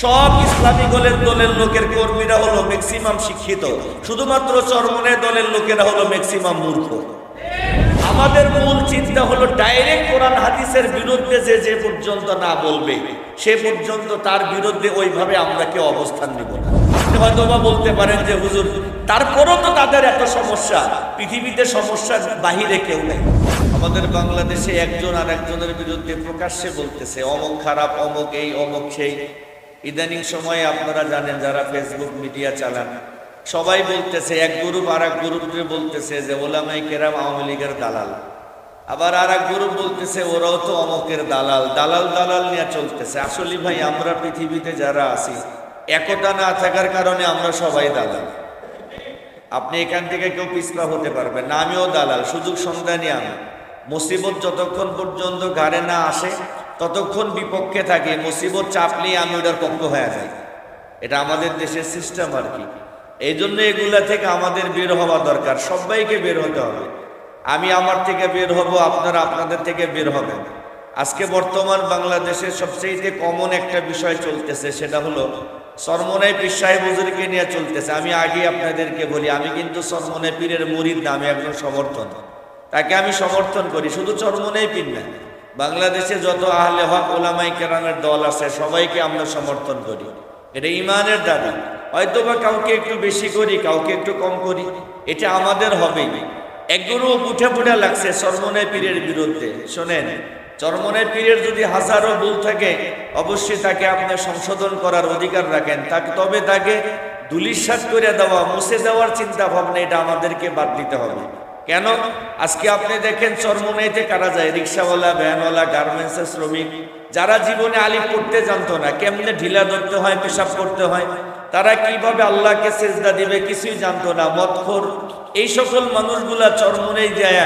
সব ইসলামী দলের লোকের কর্মীরা হলো ম্যাক্সিমাম শিক্ষিত, শুধুমাত্র চরমনাই দলের লোকেরা হলো ম্যাক্সিমাম মূর্খ। আমাদের মূল চিন্তা হলো ডাইরেক্ট কোরআন হাদিসের বিরুদ্ধে যে পর্যন্ত না বলবে সে পর্যন্ত তার বিরুদ্ধে ওইভাবে আমরা কেউ অবস্থান নিব না। আপনি হয়তো বা বলতে পারেন যে হুজুর তারপরও তো তাদের এত সমস্যা, পৃথিবীতে সমস্যার বাহিরে কেউ নেই। আমাদের বাংলাদেশে একজন আর একজনের বিরুদ্ধে প্রকাশ্যে বলতেছে অমুক খারাপ, অমুক এই, অমুক সেই। ইদানিং সময়ে আপনারা জানেন যারা ফেসবুক মিডিয়া চালান সবাই বলতেছে, এক গ্রুপ আর এক গ্রুপকে বলতেছে যে ওলামায়ে কেরাম আওয়ামী লীগের দালাল, আবার আর এক গ্রুপ বলতেছে ওরাও তো অমুকের দালাল। দালাল নিয়ে চলতেছে। আসলে ভাই আমরা পৃথিবীতে যারা আছি একতা না থাকার কারণে আমরা সবাই দালাল। আপনি এখান থেকে কেউ পিছপা হতে পারবেন না। আমিও দালাল, সুযোগ সন্ধানী আমি। মুসিবত যতক্ষণ পর্যন্ত ঘাড়ে না আসে ততক্ষণ বিপক্ষে থাকে, মুসিবত চাপলেই আমি ওটার পক্ষ হয়ে যাই। এটা আমাদের দেশের সিস্টেম আর কি। এই জন্য এগুলা থেকে আমাদের বের হওয়া দরকার, সবাইকে বের হতে হবে। আমি আমার থেকে বের হব, আপনারা আপনাদের থেকে বের হবেন। আজকে বর্তমান বাংলাদেশের সবচেয়ে কমন একটা বিষয় চলতেছে, সেটা হলো চরমনাই পীর সাহেব হুজুরকে নিয়ে চলতেছে। আমি আগে আপনাদেরকে বলি, আমি কিন্তু চরমনাই পীরের মুরিদ না, আমি একজন সমর্থন, তাকে আমি সমর্থন করি। শুধু চরমনাই পীর না, বাংলাদেশে যত আহলে হক ওলামায়ে কেরামের দল আছে সবাইকে আমরা সমর্থন করি। এটা ইমানের দাবি। হয়তোবা কাউকে একটু বেশি করি, কাউকে একটু কম করি, এটা আমাদের হবেই। একগুলো উঠে লাগছে চরমনাই পীরের বিরুদ্ধে। শোনেন, চরমনাই পীরের যদি হাজারো ভুল থাকে অবশ্যই তাকে আপনি সংশোধন করার অধিকার রাখেন, তবে তাকে ধুলিস্যাৎ করে দেওয়া, মুছে দেওয়ার চিন্তা ভাবনা এটা আমাদেরকে বাদ দিতে হবে। কেন? আজকে আপনি দেখেন চরমনাইতে কারা যায়? রিক্সাওয়ালা, ভ্যানওয়ালা, গার্মেন্টসের শ্রমিক, যারা জীবনে আলিফ পড়তে জানতো না, কেমনে ঢিলা ধরতে হয়, পেশাব করতে হয়, তারা কিভাবে আল্লাহকে সেজদা দিবে কিছুই জানতো না, মদখোর, এই সকল মানুষগুলা চরমনাই যায়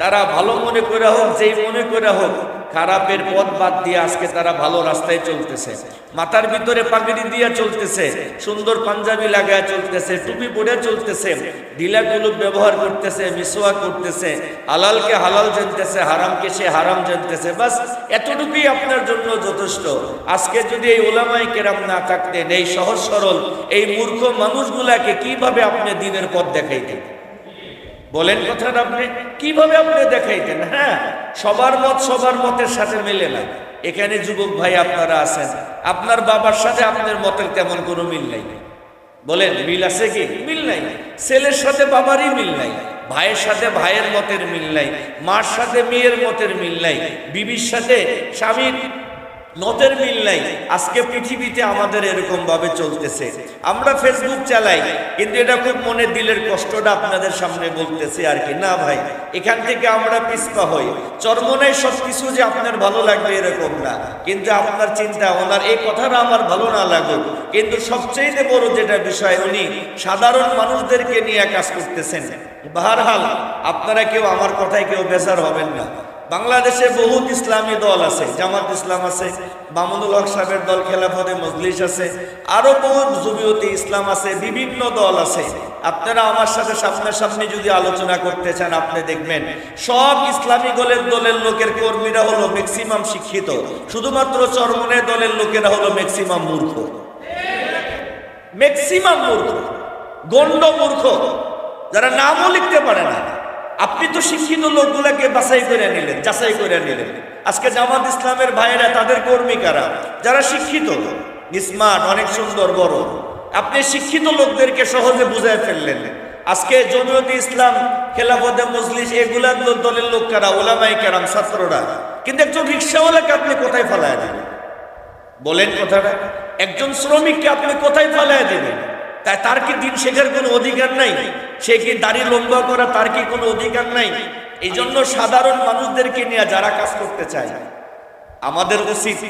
তারা ভালো মনে করে হোক, যেই মনে করে হোক, খারাপের পথ বাদ দিয়ে আজকে তারা ভালো রাস্তায় চলতেছে। মাথার ভিতরে পাগড়ি দিয়ে চলতেছে, সুন্দর পাঞ্জাবি লাগায় চলতেছে, টুপি পরে চলতেছে, ঢিলাগুলো ব্যবহার করতেছে, মিসওয়াক করতেছে, হালালকে হালাল জানতেছে, হারামকে সে হারাম জানতেছে। বাস এতটুকুই আপনার জন্য যথেষ্ট। আজকে যদি এই ওলামায়ে কেরাম না থাকতেন, এই সহজ সরল এই মূর্খ মানুষগুলাকে কিভাবে আপনি দিনের পথ দেখাইতেন? বলেন কথাটা, আপনি কিভাবে আপনি দেখাইতেন? হ্যাঁ, সবার মত সবার মতের সাথে মেলে না। এখানে যুবক ভাই আপনারা আছেন, আপনার বাবার সাথে আপনার মতের তেমন কোনো মিল নাই। বলেন মিল আছে কি? মিল নাই। ছেলের সাথে বাবারই মিল নাই, ভাইয়ের সাথে ভাইয়ের মতের মিল নাই, মার সাথে মেয়ের মতের মিল নাই, বিবির সাথে স্বামীর মতের মিল নাই। আজকে পৃথিবীতে আমাদের এরকম ভাবে চলতেছে। আমরা ফেসবুক চালাই, কিন্তু এটা খুব মনে দিলের কষ্টটা আপনাদের সামনে বলতেছি আর কি। না ভাই, এখান থেকে আমরা পিছপা হই। চরমনাই সবকিছু যে আপনার ভালো লাগবে এরকম না, কিন্তু আপনার চিন্তা ওনার এই কথাটা আমার ভালো না লাগুক, কিন্তু সবচেয়ে বড় যেটা বিষয়, উনি সাধারণ মানুষদেরকে নিয়ে কাজ করতেছেন। বাহরহাল আপনারা কেউ আমার কথায় কেউ বেজার হবেন না। বাংলাদেশে বহুত ইসলামী দল আছে, জামাত ইসলাম আছে, মামুনুল হক সাহেবের দল খেলাফতে মজলিস আছে, আরো বহুত জমিয়তে ইসলাম আছে, বিভিন্ন দল আছে। আপনারা আমার সাথে সামনাসামনি যদি আলোচনা করতে চান, আপনি দেখবেন সব ইসলামী দলের লোকের কর্মীরা হলো ম্যাক্সিমাম শিক্ষিত, শুধুমাত্র চরমনাই দলের লোকেরা হলো ম্যাক্সিমাম মূর্খ। ম্যাক্সিমাম মূর্খ, গণ্ড মূর্খ, যারা নামও লিখতে পারে না। আপনি তো শিক্ষিত লোকগুলাকে যাচাই করে নিলেন। আজকে জামাত ইসলামের ভাইয়েরা, তাদের কর্মী কারা? যারা শিক্ষিত, স্মার্ট, অনেক সুন্দর, বড়। আপনি শিক্ষিত লোকদেরকে সহজে বুঝায় ফেললেন। আজকে জমিয়তে ইসলাম, খেলাফতে মজলিস, এগুলা দলের লোক কারা? ওলামায়ে কেরাম, ছাত্ররা। কিন্তু একজন রিক্সাওয়ালাকে আপনি কোথায় ফেলায় দেবেন? বলেন কথাটা। একজন শ্রমিককে আপনি কোথায় ফেলায় দেবেন? তাই তার কি দিন শেখার কোনো অধিকার নাই? সে কি দাড়ি লম্বা করা, তার কি কোনো অধিকার নাই? এই জন্য সাধারণ মানুষদেরকে নিয়ে যারা কাজ করতে চায়, আমাদের উচিত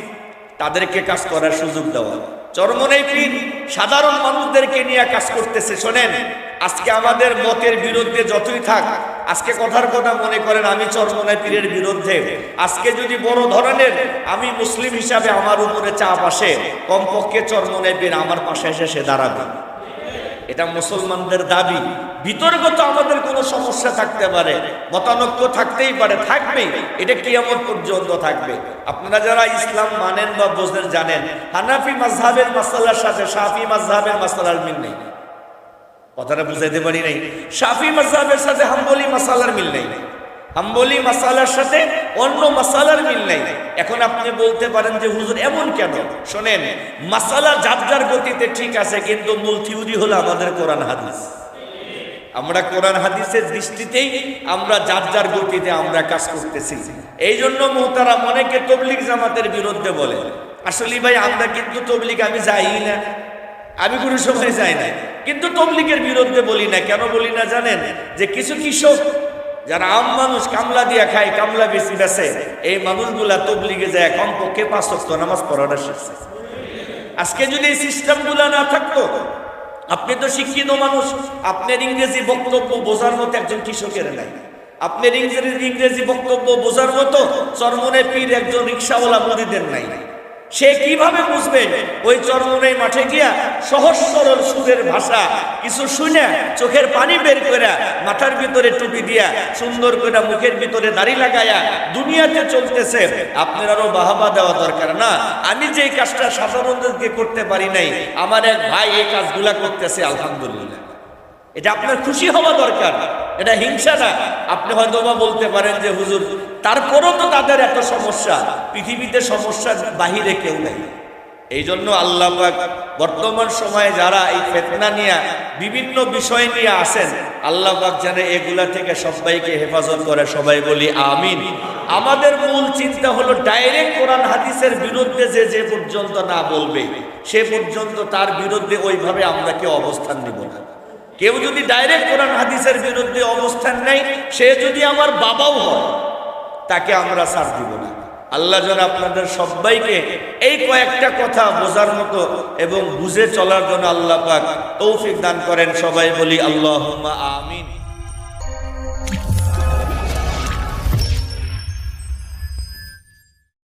তাদেরকে কাজ করার সুযোগ দেওয়া। চরমনাই পীর সাধারণ মানুষদেরকে নিয়ে কাজ করতেছে। শোনেন, আজকে আমাদের মতের বিরুদ্ধে যতই থাক, আজকে কথার কথা মনে করেন আমি চরমনাই পীরের বিরুদ্ধে, আজকে যদি বড় ধরনের আমি মুসলিম হিসাবে আমার উপরে চাপ আসে, কমপক্ষে চরমনাই পীর আমার পাশে এসে সে দাঁড়াবে। এটা মুসলমানদের দাবি। বিতর্কত আমাদের কোনো সমস্যা থাকতে পারে, মতানৈক্য থাকতেই পারে, থাকবেই, এটা কিয়ামত পর্যন্ত থাকবে। আপনারা যারা ইসলাম মানেন বা বোঝেন জানেন, হানাফি মাযহাবের মাসালার সাথে শাফি মাযহাবের মাসালার মিল নেই। কথাটা বুঝাইতে পারি নাই? শাফি মাযহাবের সাথে হাম্বলি মাসালার মিল নেই, হাম্বলি মাসালার সাথে অন্য মাসালার মিল নেই। এখন আপনি বলতে পারেন যে হুজুর এমন কেন? শোনেন, মাসালা যার যার গতিতে ঠিক আছে, কিন্তু মূল থিওরি হলো আমাদের কোরআন হাদিস। আমরা কোরআন হাদিসের দৃষ্টিতেই আমরা যার যার গতিতে আমরা কাজ করতেছি। এই জন্য মুহতারাম অনেকে তাবলীগ জামাতের বিরুদ্ধে বলে। আসলে ভাই আমরা কিন্তু তাবলীগ আমি যাই না, আমি কোনো সময় যাই না, কিন্তু তাবলীগের বিরুদ্ধে বলি না। কেন বলি না জানেন? যে কিছু কৃষক যারা আম মানুষ কামলা দিয়া খায়, কামলা বেশি বেছে, এই মানুষগুলা তাবলীগে যায় কমপক্ষে 5 ওয়াক্ত নামাজ পড়াটা শিখছে। আজকে যদি এই সিস্টেমগুলা না থাকতো, আপনি তো শিক্ষিত মানুষ, আপনার ইংরেজি বক্তব্য বোঝার মতো একজন কৃষকের নাই, আপনার ইংরেজি বক্তব্য বোঝার মতো চরমনে পীর একজন রিক্সাওয়ালা মুরিদের নাই। সে কিভাবে বুঝবে? ওই চরমনে মাঠে গিয়া সহজ সরল সুরের ভাষা কিছু শুনে চোখের পানি বের করে মাথার ভিতরে টুপি দিয়া সুন্দর করে মুখের ভিতরে দাড়ি লাগায়া দুনিয়াতে চলতেছে। আপনার আরো বাহাবা দেওয়া দরকার না? আমি যে কাজটা সাধারণদেরকে করতে পারি নাই, আমার এক ভাই এই কাজগুলা করতেছে, আলহামদুলিল্লাহ। এটা আপনার খুশি হওয়া দরকার, এটা হিংসা না। আপনি হয়তো বা বলতে পারেন যে হুজুর তারপরও তো তাদের এত সমস্যা, পৃথিবীতে সমস্যার বাহিরে কেউ নেই। এই জন্য আল্লাহ পাক বর্তমান সময়ে যারা এই ফিতনা নিয়ে বিভিন্ন বিষয় নিয়ে আসেন, আল্লাহ পাক যেন এগুলা থেকে সবাইকে হেফাজত করে। সবাই বলি আমিন। আমাদের মূল চিন্তা হলো ডাইরেক্ট কোরআন হাদিসের বিরুদ্ধে যে পর্যন্ত না বলবে, সে পর্যন্ত তার বিরুদ্ধে ওইভাবে আমরা কেউ অবস্থান নিব না। কেউ যদি ডাইরেক্ট কোরআন হাদিসের বিরুদ্ধে অবস্থান নেয়, সে যদি আমার বাবাও হয়, তাকে আমরা ছাড় দিব না। আল্লাহ যেন আপনাদের সবাইকে এই কয়েকটা কথা বোঝার মতো এবং বুঝে চলার জন্য আল্লাহ পাক তৌফিক দান করেন। সবাই বলি আল্লাহুম্মা আমিন।